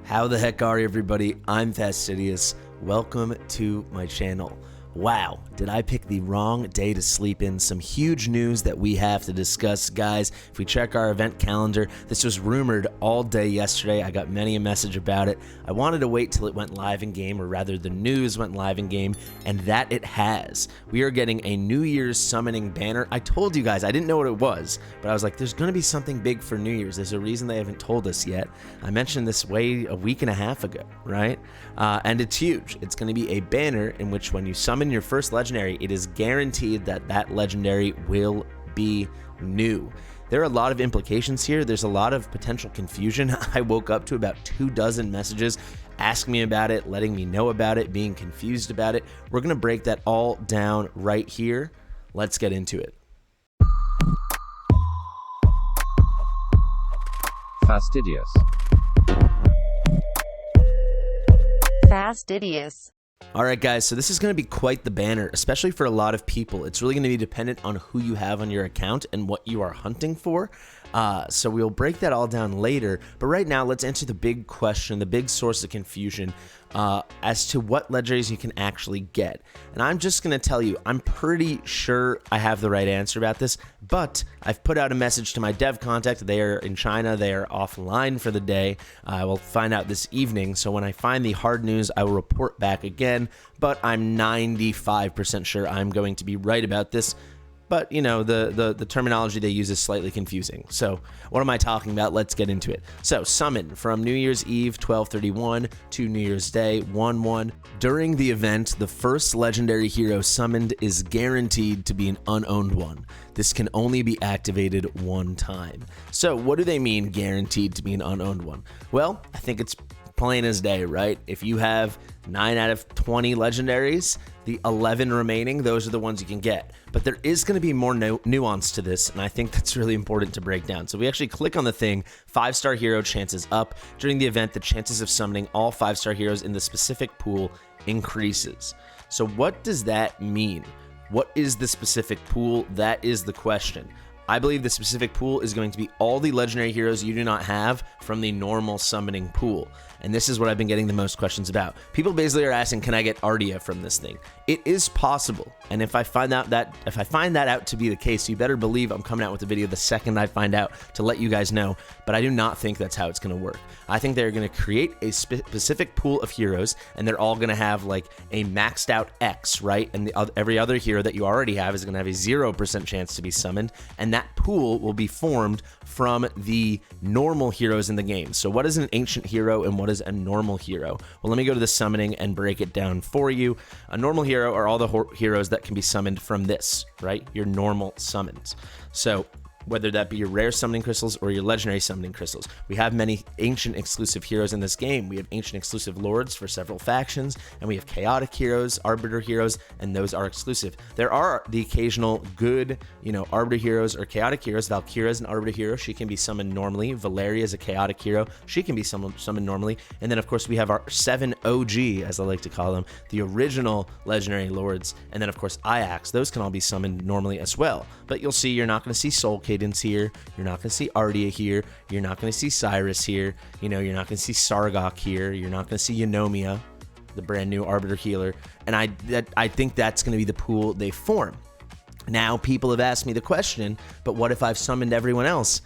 How the heck are you, everybody? I'm Fastidious. Welcome to my channel. Wow, did I pick the wrong day to sleep in? Some huge news that we have to discuss, guys. If we check our event calendar, this was rumored all day yesterday. I got many a message about it. I wanted to wait till it went live in game, or rather the news went live in game, and that it has. We are getting a New Year's summoning banner. I told you guys, I didn't know what it was, but I was like, there's going to be something big for New Year's. There's a reason they haven't told us yet. I mentioned this a week and a half ago, right? And it's huge. It's going to be a banner in which when you summon your first legendary, it is guaranteed that that legendary will be new. There are a lot of implications here. There's a lot of potential confusion. I woke up to about 24 messages asking me about it, letting me know about it, being confused about it. We're going to break that all down right here. Let's get into it. Fastidious. Fastidious. All right, guys, so this is going to be quite the banner, especially for a lot of people. It's really going to be dependent on who you have on your account and what you are hunting for. So we'll break that all down later. But right now, let's answer the big question, the big source of confusion as to what legendaries you can actually get. And I'm just going to tell you, I'm pretty sure I have the right answer about this, but I've put out a message to my dev contact. They are in China. They are offline for the day. I will find out this evening. So when I find the hard news, I will report back again. But I'm 95% sure I'm going to be right about this. But, you know, the terminology they use is slightly confusing. So what am I talking about? Let's get into it. So summon from New Year's Eve, 12/31 to New Year's Day, 1/1. During the event, the first legendary hero summoned is guaranteed to be an unowned one. This can only be activated one time. So what do they mean guaranteed to be an unowned one? Well, I think it's plain as day, right? If you have 9 out of 20 legendaries, the 11 remaining, those are the ones you can get. But there is going to be more nuance to this, and I think that's really important to break down. So we actually click on the thing, 5-star hero chances up. During the event, the chances of summoning all 5-star heroes in the specific pool increases. So what does that mean? What is the specific pool? That is the question. I believe the specific pool is going to be all the legendary heroes you do not have from the normal summoning pool. And this is what I've been getting the most questions about. People basically are asking, can I get Ardia from this thing? It is possible. And if I find that out to be the case, you better believe I'm coming out with a video the second I find out to let you guys know. But I do not think that's how it's going to work. I think they're going to create a specific pool of heroes, and they're all going to have like a maxed out X, right? And every other hero that you already have is going to have a 0% chance to be summoned. And that pool will be formed from the normal heroes in the game. So what is an ancient hero and what is a normal hero? Well, let me go to the summoning and break it down for you. A normal hero are all the heroes that can be summoned from this, right? Your normal summons. So whether that be your rare summoning crystals or your legendary summoning crystals. We have many ancient exclusive heroes in this game. We have ancient exclusive lords for several factions, and we have chaotic heroes, arbiter heroes, and those are exclusive. There are the occasional good, arbiter heroes or chaotic heroes. Valkyria is an arbiter hero. She can be summoned normally. Valeria is a chaotic hero. She can be summoned normally. And then, of course, we have our 7 OG, as I like to call them, the original legendary lords. And then, of course, Ajax. Those can all be summoned normally as well. But you'll see you're not going to see Soul Cadence here. You're not going to see Ardia here. You're not going to see Cyrus here. You're not going to see Sargok here. You're not going to see Eunomia, the brand new Arbiter healer. And I think that's going to be the pool they form. Now, people have asked me the question, but what if I've summoned everyone else?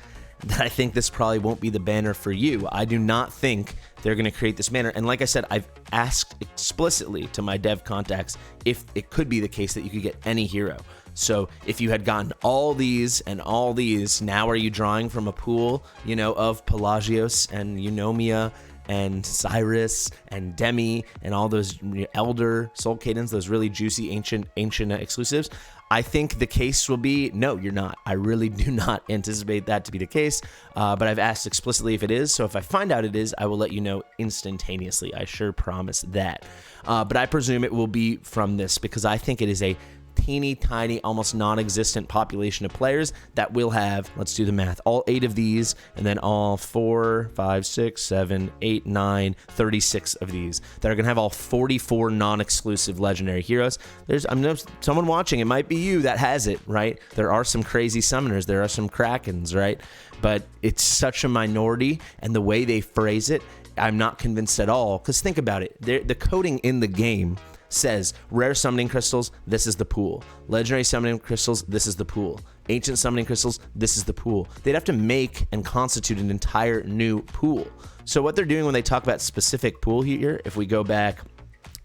I think this probably won't be the banner for you. I do not think they're going to create this banner. And like I said, I've asked explicitly to my dev contacts if it could be the case that you could get any hero. So if you had gotten all these and all these, now are you drawing from a pool, of Pelagios and Eunomia and Cyrus and Demi and all those Elder, Soul Cadence, those really juicy ancient exclusives? I think the case will be, no, you're not. I really do not anticipate that to be the case, but I've asked explicitly if it is, so if I find out it is, I will let you know instantaneously. I sure promise that. But I presume it will be from this because I think it is a teeny tiny, almost non-existent population of players that will have, let's do the math, all 8 of these, and then all 4, 5, 6, 7, 8, 9, 36 of these that are going to have all 44 non-exclusive legendary heroes. I know someone watching, it might be you that has it, right? There are some crazy summoners, there are some Krakens, right? But it's such a minority, and the way they phrase it, I'm not convinced at all, because think about it. The coding in the game says rare summoning crystals, this is the pool. Legendary summoning crystals, this is the pool. Ancient summoning crystals, this is the pool. They'd have to make and constitute an entire new pool. So what they're doing when they talk about specific pool here, if we go back,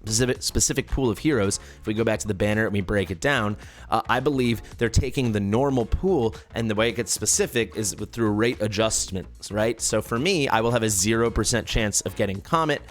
specific pool of heroes, if we go back to the banner and we break it down, I believe they're taking the normal pool, and the way it gets specific is through rate adjustments, right? So for me, I will have a 0% chance of getting Comet.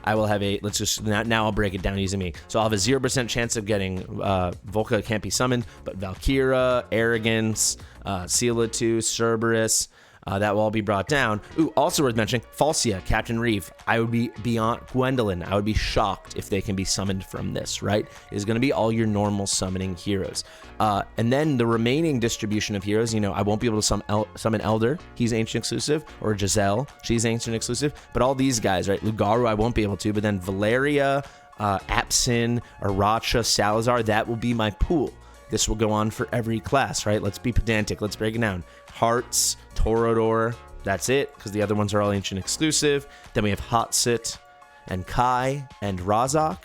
I will have a, let's just, now I'll break it down using me. So I'll have a 0% chance of getting Volca can't be summoned, but Valkyra, Arrogance, Sealatu, Cerberus, that will all be brought down. Ooh, also worth mentioning, Falcia, Captain Reeve. I would be beyond Gwendolyn. I would be shocked if they can be summoned from this, right? It's going to be all your normal summoning heroes. And then the remaining distribution of heroes, you know, I won't be able to summon Elder. He's ancient exclusive. Or Giselle. She's ancient exclusive. But all these guys, right? Lugaru, I won't be able to. But then Valeria, Apsin, Aracha, Salazar, that will be my pool. This will go on for every class, right? Let's be pedantic. Let's break it down. Hearts, Torador, that's it, because the other ones are all ancient exclusive. Then we have Hotsit and Kai and Razak.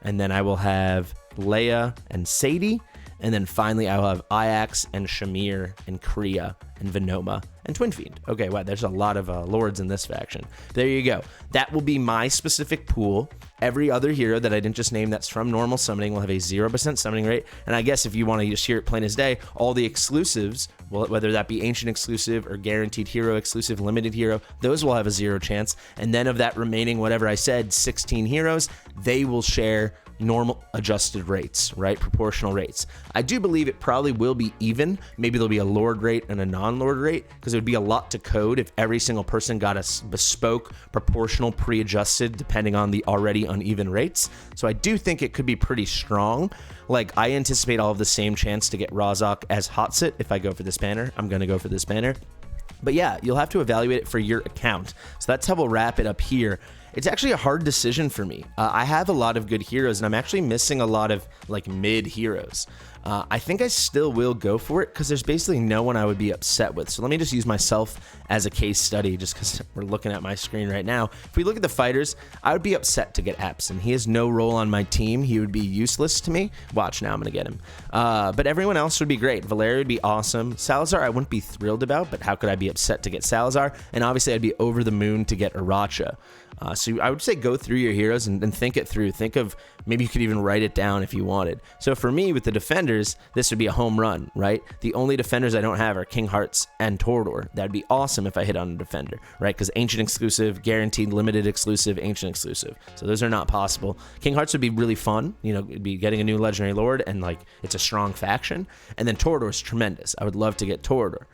And then I will have Leia and Sadie. And then finally I will have Ajax and Shamir and Kriya and Venoma and Twin Fiend. Okay, wow, there's a lot of lords in this faction. There you go. That will be my specific pool. Every other hero that I didn't just name that's from normal summoning will have a 0% summoning rate. And I guess if you want to just hear it plain as day, all the exclusives, whether that be ancient exclusive or guaranteed hero exclusive, limited hero, those will have a 0 chance. And then of that remaining, whatever I said, 16 heroes, they will share normal adjusted rates, right? Proportional rates. I do believe it probably will be even. Maybe there'll be a Lord rate and a non-Lord rate, because it would be a lot to code if every single person got a bespoke, proportional, pre-adjusted, depending on the already uneven rates. So I do think it could be pretty strong. Like, I anticipate I'll have the same chance to get Razak as Hotsit if I go for this banner. I'm going to go for this banner. But yeah, you'll have to evaluate it for your account. So that's how we'll wrap it up here. It's actually a hard decision for me. I have a lot of good heroes, and I'm actually missing a lot of like mid heroes. I think I still will go for it because there's basically no one I would be upset with. So let me just use myself as a case study, just because we're looking at my screen right now. If we look at the fighters, I would be upset to get Apsin. He has no role on my team. He would be useless to me. Watch, now I'm going to get him. But everyone else would be great. Valeria would be awesome. Salazar I wouldn't be thrilled about, but how could I be upset to get Salazar? And obviously I'd be over the moon to get Aracha. So I would say go through your heroes and think it through. Think of, maybe you could even write it down if you wanted. So for me, with the defenders, this would be a home run, right? The only defenders I don't have are King Hearts and Torador. That'd be awesome if I hit on a defender, right? Because ancient exclusive, guaranteed limited exclusive, ancient exclusive. So those are not possible. King Hearts would be really fun. You know, it'd be getting a new legendary lord, and like it's a strong faction. And then Torador is tremendous. I would love to get Torador.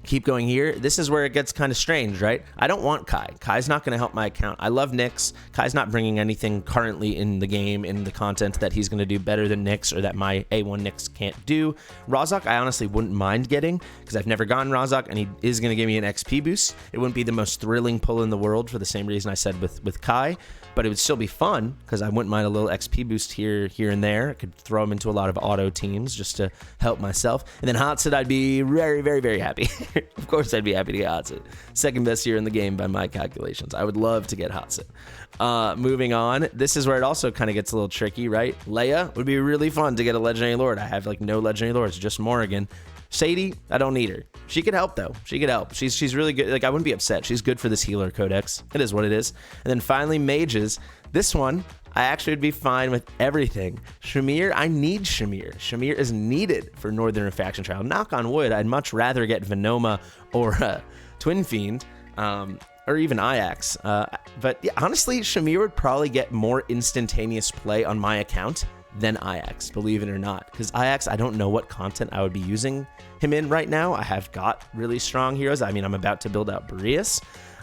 Keep going here. This is where it gets kind of strange, right? I don't want Kai. Kai's not going to help my account. I love Nyx. Kai's not bringing anything currently in the game, in the content, that he's going to do better than Nyx or that my A1 Nyx can't do. Razak, I honestly wouldn't mind getting because I've never gotten Razak, and he is going to give me an XP boost. It wouldn't be the most thrilling pull in the world for the same reason I said with Kai, but it would still be fun because I wouldn't mind a little XP boost here and there. I could throw him into a lot of auto teams just to help myself. And then Hotsit, I'd be very, very, very happy. Of course, I'd be happy to get Hotsit. Second best hero in the game by my calculations. I would love to get Hotsit. Moving on, this is where it also kind of gets a little tricky, right? Leia would be really fun to get a legendary lord. I have like no legendary lords, just Morrigan. Sadie, I don't need her. She could help though. She could help. She's really good. Like, I wouldn't be upset. She's good for this healer codex. It is what it is. And then finally, mages. This one, I actually would be fine with everything. Shamir, I need Shamir. Shamir is needed for Northern Faction Trial. Knock on wood, I'd much rather get Venoma or Twin Fiend, or even Ajax. But yeah, honestly, Shamir would probably get more instantaneous play on my account than Ajax, believe it or not. Because Ajax, I don't know what content I would be using him in right now. I have got really strong heroes. I mean, I'm about to build out Boreas.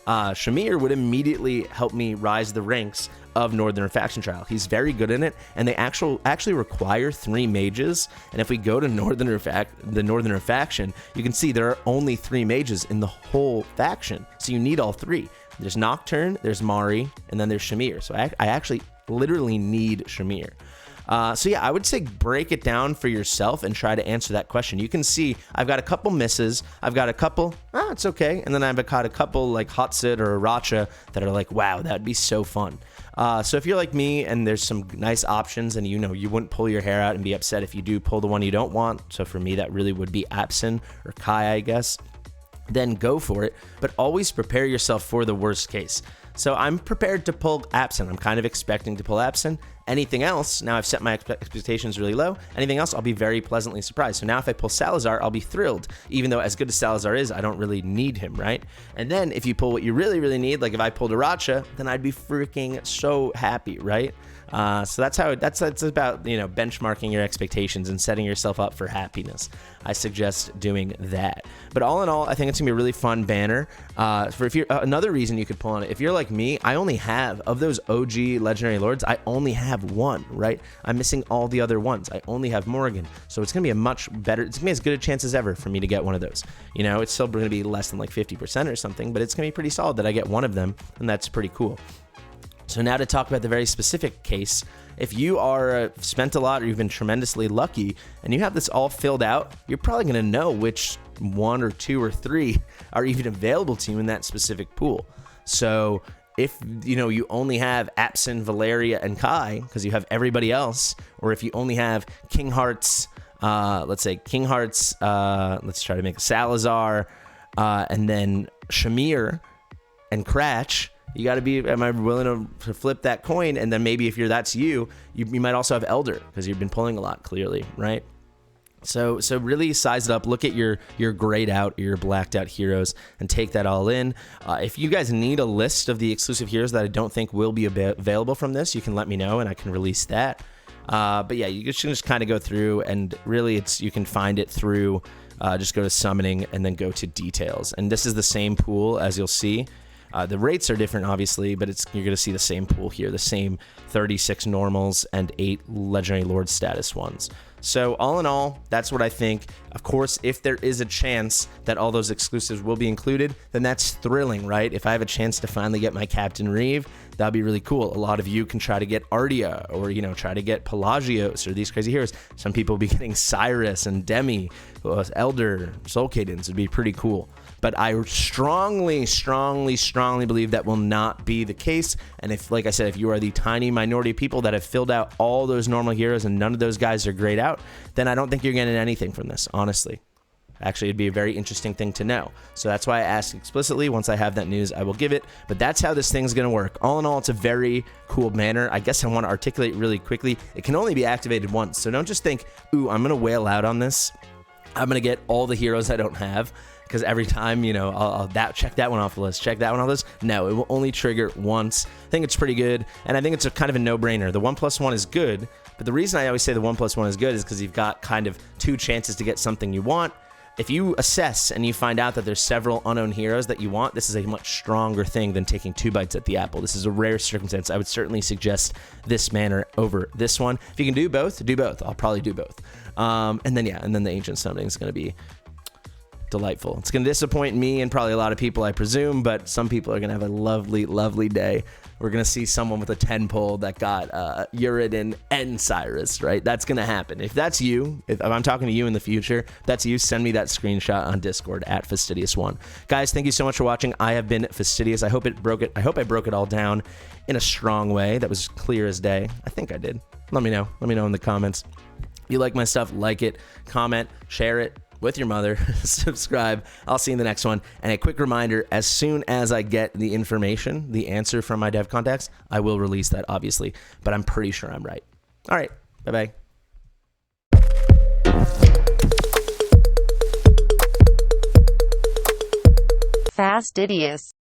Shamir would immediately help me rise the ranks of Northern Faction Trial. He's very good in it, and they actually require 3 mages. And if we go to the Northern Faction, you can see there are only 3 mages in the whole faction. So you need all 3. There's Nocturne, there's Mari, and then there's Shamir. So I actually literally need Shamir. So yeah, I would say break it down for yourself and try to answer that question. You can see I've got a couple misses. I've got a couple, it's okay. And then I've got a couple like Hot Sit or a Racha that are like, wow, that'd be so fun. So if you're like me and there's some nice options and you wouldn't pull your hair out and be upset if you do pull the one you don't want. So for me, that really would be Absin or Kai, I guess. Then go for it, but always prepare yourself for the worst case. So I'm prepared to pull Absin. I'm kind of expecting to pull Absin. Anything else, now I've set my expectations really low. Anything else, I'll be very pleasantly surprised. So now if I pull Salazar, I'll be thrilled. Even though as good as Salazar is, I don't really need him, right? And then if you pull what you really, really need, like if I pulled a Racha, then I'd be freaking so happy, right? So that's about, benchmarking your expectations and setting yourself up for happiness. I suggest doing that. But all in all, I think it's gonna be a really fun banner. Another reason you could pull on it, if you're like me, I only have, of those OG Legendary Lords, I only have one, right? I'm missing all the other ones. I only have Morrigan. So it's gonna be it's gonna be as good a chance as ever for me to get one of those. It's still gonna be less than like 50% or something, but it's gonna be pretty solid that I get one of them, and that's pretty cool. So now to talk about the very specific case, if you are spent a lot or you've been tremendously lucky and you have this all filled out, you're probably going to know which 1 or 2 or 3 are even available to you in that specific pool. So if you only have Absin, Valeria, and Kai because you have everybody else, or if you only have King Hearts, let's try to make a Salazar, and then Shamir and Cratch, you got to be, am I willing to flip that coin? And then maybe if that's you might also have Elder because you've been pulling a lot, clearly, right? So really size it up. Look at your grayed out, your blacked out heroes and take that all in. If you guys need a list of the exclusive heroes that I don't think will be available from this, you can let me know and I can release that. But yeah, you should just kind of go through and really you can find it through, just go to summoning and then go to details. And this is the same pool as you'll see. The rates are different, obviously, but you're going to see the same pool here, the same 36 normals and 8 Legendary Lord status ones. So all in all, that's what I think. Of course, if there is a chance that all those exclusives will be included, then that's thrilling, right? If I have a chance to finally get my Captain Reeve, that'd be really cool. A lot of you can try to get Ardia or, try to get Pelagios or these crazy heroes. Some people will be getting Cyrus and Demi, Elder, Soul Cadence. It'd be pretty cool. But I strongly, strongly, strongly believe that will not be the case. And if, like I said, if you are the tiny minority of people that have filled out all those normal heroes and none of those guys are grayed out, then I don't think you're getting anything from this, honestly. Actually, it'd be a very interesting thing to know. So that's why I asked explicitly. Once I have that news, I will give it. But that's how this thing's going to work. All in all, it's a very cool banner. I guess I want to articulate really quickly. It can only be activated once. So don't just think, ooh, I'm going to wail out on this. I'm going to get all the heroes I don't have. Because every time, I'll check that one off the list, check that one off the list. No, it will only trigger once. I think it's pretty good, and I think it's a kind of a no-brainer. The 1+1 is good, but the reason I always say the 1+1 is good is because you've got kind of 2 chances to get something you want. If you assess and you find out that there's several unknown heroes that you want, this is a much stronger thing than taking 2 bites at the apple. This is a rare circumstance. I would certainly suggest this manner over this one. If you can do both, do both. I'll probably do both. And then the Ancient Summoning is going to be delightful. It's going to disappoint me and probably a lot of people, I presume, but some people are going to have a lovely, lovely day. We're going to see someone with a 10 pull that got Uridin and Cyrus, right? That's going to happen. If that's you, if I'm talking to you in the future, if that's you, send me that screenshot on Discord at Fastidious1. Guys, thank you so much for watching. I have been Fastidious. I hope I broke it all down in a strong way that was clear as day. I think I did. Let me know. Let me know in the comments. If you like my stuff, like it, comment, share it with your mother, subscribe. I'll see you in the next one. And a quick reminder, as soon as I get the information, the answer from my dev contacts, I will release that, obviously. But I'm pretty sure I'm right. All right. Bye-bye. Fastidious.